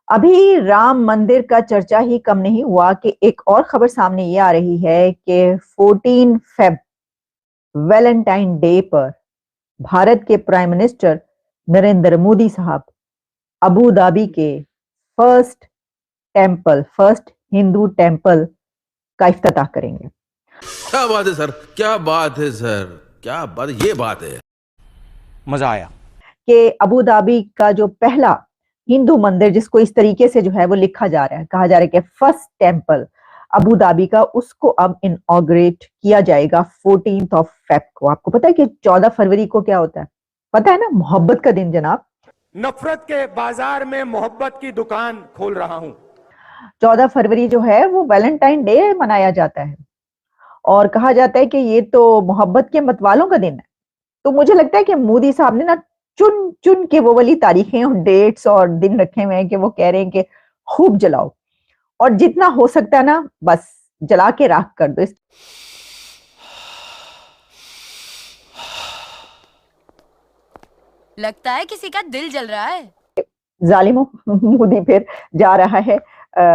अभी राम मंदिर का चर्चा ही कम नहीं हुआ कि एक और खबर सामने ये आ रही है कि 14 फेब वैलेंटाइन डे पर भारत के प्राइम मिनिस्टर नरेंद्र मोदी साहब अबू धाबी के फर्स्ट हिंदू टेंपल का इफ्तिताह करेंगे। क्या बात है सर, क्या बात है सर, क्या बात, ये बात है। मजा आया कि अबू धाबी का जो पहला हिंदू मंदिर, जिसको इस तरीके से जो है वो लिखा जा रहा है, कहा जा रहा है कि फर्स्ट टेंपल अबू धाबी का, उसको अब इनॉग्रेट किया जाएगा 14 ऑफ फेब को। आपको पता है कि 14 फरवरी को क्या होता है? पता है ना, मोहब्बत का दिन जनाब। नफरत के बाजार में मोहब्बत की दुकान खोल रहा हूं। 14 फरवरी जो है वो वैलेंटाइन डे मनाया जाता है और कहा जाता है कि ये तो मोहब्बत के मतवालों का दिन है। तो मुझे लगता है कि मोदी साहब ने ना चुन चुन के वो वाली तारीखें और डेट्स और दिन रखे हुए हैं कि वो कह रहे हैं कि खूब जलाओ और जितना हो सकता है ना बस जला के राख कर दो। लगता है किसी का दिल जल रहा है। जालिमो, मोदी फिर जा रहा है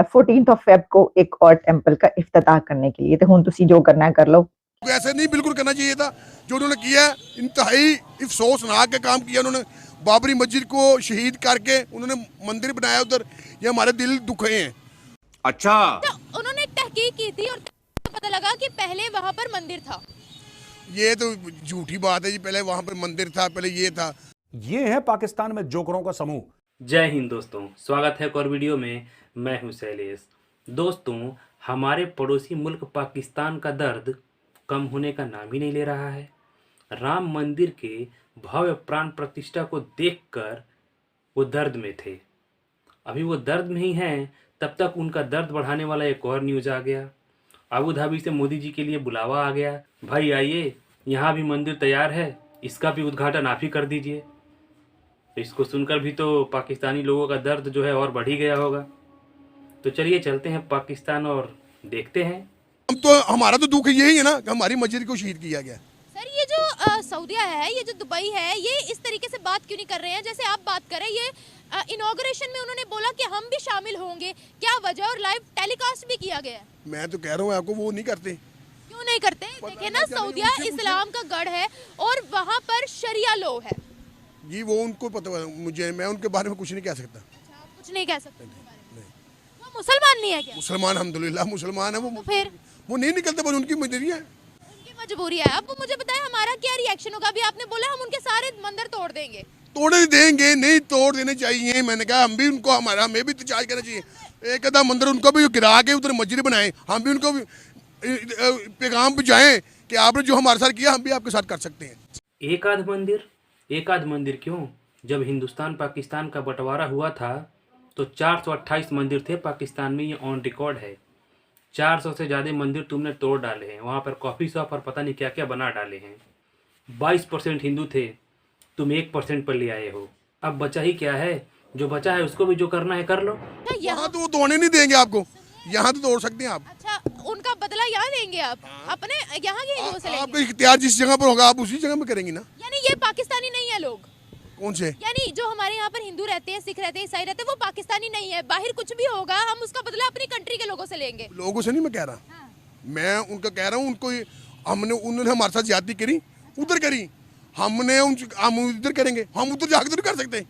14 ऑफ फेब को एक और टेंपल का इफ्तिताह करने के लिए। तो हुन तुसी जो करना है कर लो। ऐसे नहीं बिल्कुल करना चाहिए था जो उन्होंने किया है। इंतहाई अफसोसनाक के काम किया उन्होंने। बाबरी मस्जिद को शहीद करके उन्होंने मंदिर बनाया उधर। ये हमारे दिल दुखे हैं। अच्छा, तो उन्होंने तहकीक की थी और पता लगा कि पहले वहां पर मंदिर था। ये तो झूठी बात है जी। पहले वहां पर मंदिर था, पहले ये था। ये है पाकिस्तान में जोकरों का समूह। जय हिंद दोस्तों, स्वागत है एक और वीडियो में। मैं हूं शैलेश। दोस्तों, हमारे पड़ोसी मुल्क पाकिस्तान का दर्द कम होने का नाम ही नहीं ले रहा है। राम मंदिर के भव्य प्राण प्रतिष्ठा को देखकर वो दर्द में थे। अभी वो दर्द में ही हैं, तब तक उनका दर्द बढ़ाने वाला एक और न्यूज़ आ गया। अबू धाबी से मोदी जी के लिए बुलावा आ गया। भाई आइए, यहाँ भी मंदिर तैयार है, इसका भी उद्घाटन आप ही कर दीजिए। इसको सुनकर भी तो पाकिस्तानी लोगों का दर्द जो है और बढ़ ही गया होगा। तो चलिए चलते हैं पाकिस्तान और देखते हैं। हम तो हमारा तो दुख यही है ना कि हमारी मस्जिद को शहीद किया गया। सर, ये जो सऊदिया है, ये जो दुबई है, ये इस तरीके से बात क्यों नहीं कर रहे हैं जैसे आप बात कर रहे हैं? ये इनॉग्रेशन में उन्होंने बोला कि हम भी शामिल होंगे, क्या वजह? और लाइव टेलीकास्ट भी किया गया है। मैं तो कह रहा हूँ आपको, वो नहीं करते। क्यों नहीं करते? देखिए ना, सऊदिया इस्लाम का गढ़ है और वहाँ पर शरिया लॉ है जी। वो उनको पता है, मुझे, मैं उनके बारे में कुछ नहीं कह सकता। कुछ नहीं कह सकते। वो मुसलमान नहीं है क्या? मुसलमान अल्हम्दुलिल्लाह मुसलमान है वो। तो फिर वो नहीं निकलते, बस उनकी मजबूरी है। उनकी मजबूरी है। अब मुझे बताएं हमारा क्या रिएक्शन होगा? अभी आपने बोला हम उनके सारे मंदिर तोड़ देंगे। तोड़े देंगे नहीं, तोड़ देने चाहिए। मैंने कहा हम भी उनको, हमें भी एहतजाज करना चाहिए। एक आधा मंदिर उनको भी गिरा के उधर मस्जिद बनाए। हम भी उनको भी पैगाम पहुँचाएं कि आपने जो हमारे साथ किया हम भी आपके साथ कर सकते हैं। एक आध मंदिर क्यों? जब हिंदुस्तान पाकिस्तान का बंटवारा हुआ था तो 428 मंदिर थे पाकिस्तान में। ये ऑन रिकॉर्ड है। 400 से ज़्यादा मंदिर तुमने तोड़ डाले हैं। वहाँ पर कॉफ़ी शॉप और पता नहीं क्या क्या बना डाले हैं। 22% हिंदू थे, तुम 1% पर ले आए हो। अब बचा ही क्या है? जो बचा है उसको भी जो करना है कर लो। यहाँ तो वो तोड़ने नहीं देंगे आपको, यहाँ तो तोड़ सकते हैं आप। अच्छा, उनका बदला यहाँ देंगे आप? अपने यहाँ के हिंदुओं से लेंगे? आपका इख्तियार जिस जगह पर होगा आप उसी जगह में करेंगी ना। यानी ये पाकिस्तानी नहीं है लोग? कौन से? यानी जो हमारे यहाँ पर हिंदू रहते हैं, सिख रहते हैं, ईसाई रहते हैं, वो पाकिस्तानी नहीं है। बाहर कुछ भी होगा हम उसका बदला अपनी कंट्री के लोगों से लेंगे। लोगों से नहीं मैं कह रहा। हाँ। मैं उनका कह रहा हूँ, उनको उन्होंने हमारे साथ ज्यादती करी, उधर करी। हम इधर करेंगे, हम उधर जाकर कर सकते हैं।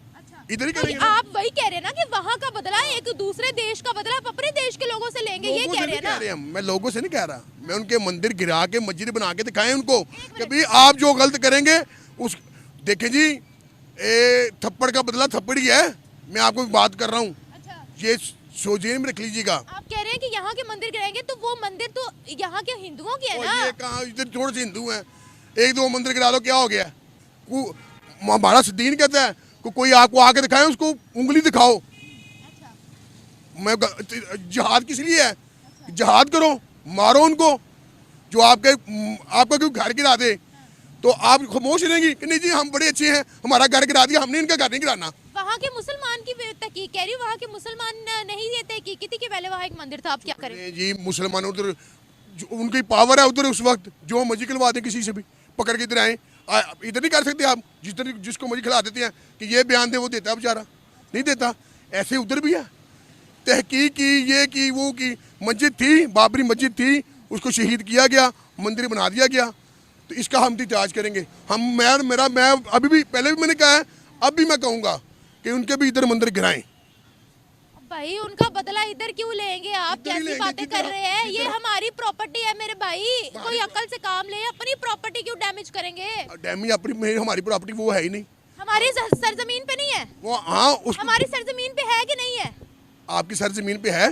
इधर ही करेंगे। आप वही कह रहे हैं ना कि वहाँ का बदला एक दूसरे देश का बदला आप अपने देश के लोगों से लेंगे, ये कह रहे हैं ना? मैं लोगों से नहीं कह रहा। मैं उनके मंदिर गिरा के मस्जिद बना के दिखाएं उनको कि भाई आप जो गलत करेंगे उस देखें जी, थप्पड़ का बदला थप्पड़ ही है। मैं आपको बात कर रहा हूँ। अच्छा। ये सोचें में रख लीजिएगा। आप कह रहे हैं कि यहाँ के मंदिर गिराएंगे तो वो मंदिर तो यहाँ के हिंदुओं के है ना? ये कहाँ, इधर थोड़े से हिंदू हैं, एक दो मंदिर गिरा लो क्या हो गया? हमारा दीन कहता है कोई आपको आके दिखाए, उसको उंगली दिखाओ। अच्छा। मैं जिहाद किस लिए है? जिहाद करो, मारो उनको। जो आपका कोई घर गिरा दे तो आप खामोश रहेंगी कि नहीं जी हम बड़े अच्छे हैं, हमारा घर गिरा दिया, हमने इनका घर नहीं गिराना। वहाँ के मुसलमान की तहकीक कह रही हूँ, वहाँ के मुसलमान नहीं ये तहकीक की थी कि पहले वहाँ एक मंदिर था, आप क्या करें? जी मुसलमान उधर उनकी पावर है उधर, उस वक्त जो मर्जी खिलवा दे किसी से भी पकड़ के इधर आए। इधर नहीं कर सकते आप। जिसको मर्जी खिला देते हैं कि ये बयान दे, वो देता है बेचारा, नहीं देता। ऐसे उधर भी है। तहकीक की, ये की, वो की। मस्जिद थी, बाबरी मस्जिद थी, उसको शहीद किया गया, मंदिर बना दिया गया, तो इसका हम एहतजाज करेंगे। मैं अभी भी, पहले भी मैंने कहा है, अब भी मैं कहूँगा कि उनके भी इधर मंदिर गिराएं। भाई उनका बदला इधर क्यों लेंगे आप? इधर ही कैसी लेंगे, बातें कर रहे हैं? ये हमारी प्रॉपर्टी है मेरे भाई, कोई अकल से काम ले। अपनी प्रॉपर्टी क्यों डैमेज करेंगे? डैमेज हमारी प्रॉपर्टी वो है ही नहीं। हमारी सरजमीन पे नहीं है वो, हाँ, हमारी सरजमीन पे है कि नहीं है? आपकी सरजमीन पे है,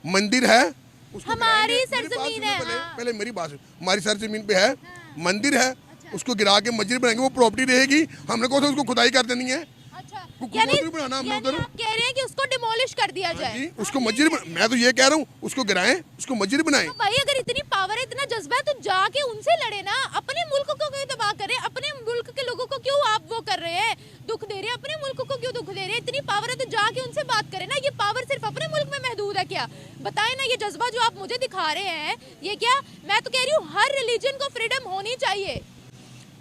मंदिर है, उसको हमारी गिराएंगे। सरजमीन है, हाँ। पहले मेरी बात सुन। हमारी सरजमीन पे है, मंदिर है, उसको गिरा के मस्जिद बनाएंगे, वो प्रॉपर्टी रहेगी। हमने कौन सा उसको खुदाई कर देनी है? अच्छा, यानी बनाना हमने उधर। आप कह रहे हैं कि उसको डिमोलिश कर दिया जाए? जी, उसको मस्जिद, मैं तो ये कह रहा हूँ, उसको गिराएं, उसको मस्जिद बनाएं। तो भाई अगर इतनी पावर है, इतना जज्बा है, तो जाके उनसे लड़े ना। अपने मुल्क को क्यों तबाह करें? अपने मुल्क के लोगों को क्यों आप वो कर रहे हैं, दुख दे रहे हैं? अपने मुल्क को क्यों दुख दे रहे हैं? इतनी पावर है तो जाके उनसे बात करें ना। ये पावर सिर्फ अपने मुल्क में महदूद है क्या? बताएं ना, ये जज्बा जो आप मुझे दिखा रहे हैं, ये क्या? मैं तो कह रही हूँ हर रिलीजन को फ्रीडम होनी चाहिए।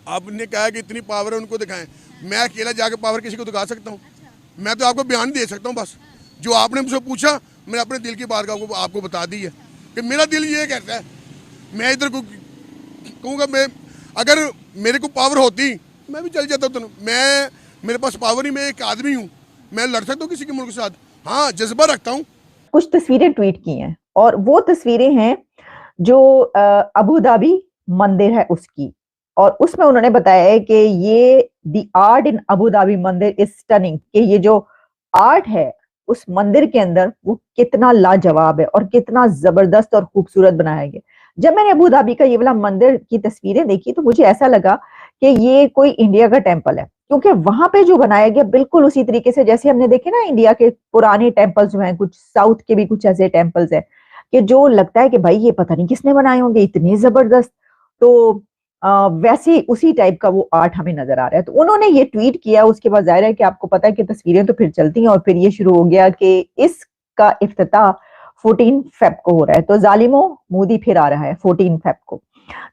आपने कहा कि इतनी पावर है, उनको दिखाएं। मैं अकेला जाके पावर किसी को दिखा सकता हूँ? मैं तो आपको बयान दे सकता हूँ बस। जो आपने मुझसे पूछा, मैंने अपने दिल की बात आपको बता दी है कि मेरा दिल ये कहता है। मैं इधर को कहूँगा, मैं अगर मेरे को पावर होती, मैं भी चल जाता हूँ। मेरे पास पावर ही, मैं एक आदमी हूँ, मैं लड़ सकता हूँ किसी के मुल्क के साथ। हाँ, जज्बा रखता हूँ। कुछ तस्वीरें ट्वीट की हैं, और वो तस्वीरें हैं जो अबू धाबी मंदिर है उसकी, और उसमें उन्होंने बताया है कि ये the art in Abu Dhabi मंदिर इज स्टनिंग, कि ये जो आर्ट है उस मंदिर के अंदर वो कितना लाजवाब है और कितना जबरदस्त और खूबसूरत बनाया गया। जब मैंने अबू धाबी का ये वाला मंदिर की तस्वीरें देखी तो मुझे ऐसा लगा कि ये कोई इंडिया का टेम्पल है, क्योंकि वहां पे जो बनाया गया बिल्कुल उसी तरीके से जैसे हमने देखे ना इंडिया के पुराने टेम्पल्स जो हैं, कुछ साउथ के भी कुछ ऐसे टेम्पल्स हैं कि जो लगता है कि भाई ये पता नहीं किसने बनाए होंगे, इतने जबरदस्त। तो वैसे ही उसी टाइप का वो आर्ट हमें नजर आ रहा है। तो उन्होंने ये ट्वीट किया, उसके बाद जाहिर है कि आपको पता है कि तस्वीरें तो फिर चलती हैं, और फिर ये शुरू हो गया कि इसका इफ्तिताह 14 फेब को हो रहा है। तो जालिमो, मोदी फिर आ रहा है 14 फेब को।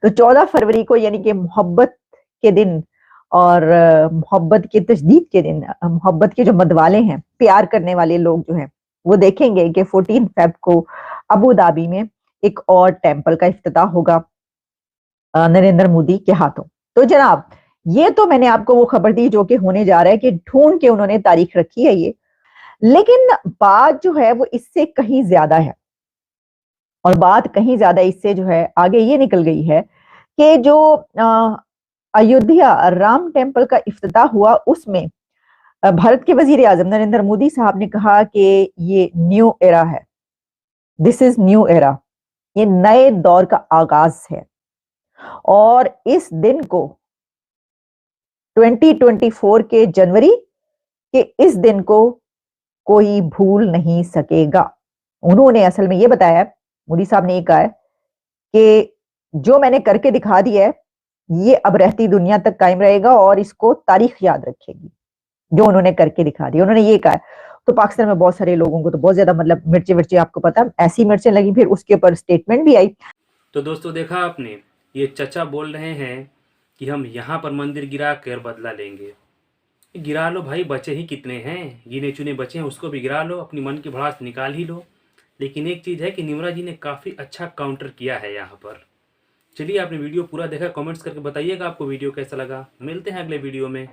तो 14 फरवरी को, यानी कि मोहब्बत के दिन और मोहब्बत के तजदीद के दिन, मोहब्बत के जो मदवाले हैं, प्यार करने वाले लोग जो हैं, वो देखेंगे कि 14 फेब को अबू धाबी में एक और टेम्पल का इफ्तिताह होगा नरेंद्र मोदी के हाथों। तो जनाब, ये तो मैंने आपको वो खबर दी जो कि होने जा रहा है, कि ढूंढ के उन्होंने तारीख रखी है ये। लेकिन बात जो है वो इससे कहीं ज्यादा है, और बात कहीं ज्यादा इससे जो है आगे ये निकल गई है कि जो अयोध्या राम टेम्पल का इफ्तिताह हुआ, उसमें भारत के वजीर आजम नरेंद्र मोदी साहब ने कहा कि ये न्यू एरा है, दिस इज न्यू एरा, ये नए दौर का आगाज है। और इस दिन को 2024 के जनवरी के इस दिन को कोई भूल नहीं सकेगा। उन्होंने असल में ये बताया, मोदी साहब ने ये कहा है कि जो मैंने करके दिखा दिया है ये अब रहती दुनिया तक कायम रहेगा और इसको तारीख याद रखेगी, जो उन्होंने करके दिखा दिया, उन्होंने ये कहा है। तो पाकिस्तान में बहुत सारे लोगों को तो बहुत ज्यादा मतलब मिर्ची मिर्ची, आपको पता ऐसी मिर्चें लगी, फिर उसके ऊपर स्टेटमेंट भी आई। तो दोस्तों देखा आपने, ये चचा बोल रहे हैं कि हम यहाँ पर मंदिर गिरा कर बदला लेंगे। गिरा लो भाई, बचे ही कितने हैं, गिने चुने बचे हैं, उसको भी गिरा लो, अपनी मन की भड़ास निकाल ही लो। लेकिन एक चीज़ है कि निम्रा जी ने काफ़ी अच्छा काउंटर किया है यहाँ पर। चलिए, आपने वीडियो पूरा देखा, कमेंट्स करके बताइएगा आपको वीडियो कैसा लगा। मिलते हैं अगले वीडियो में।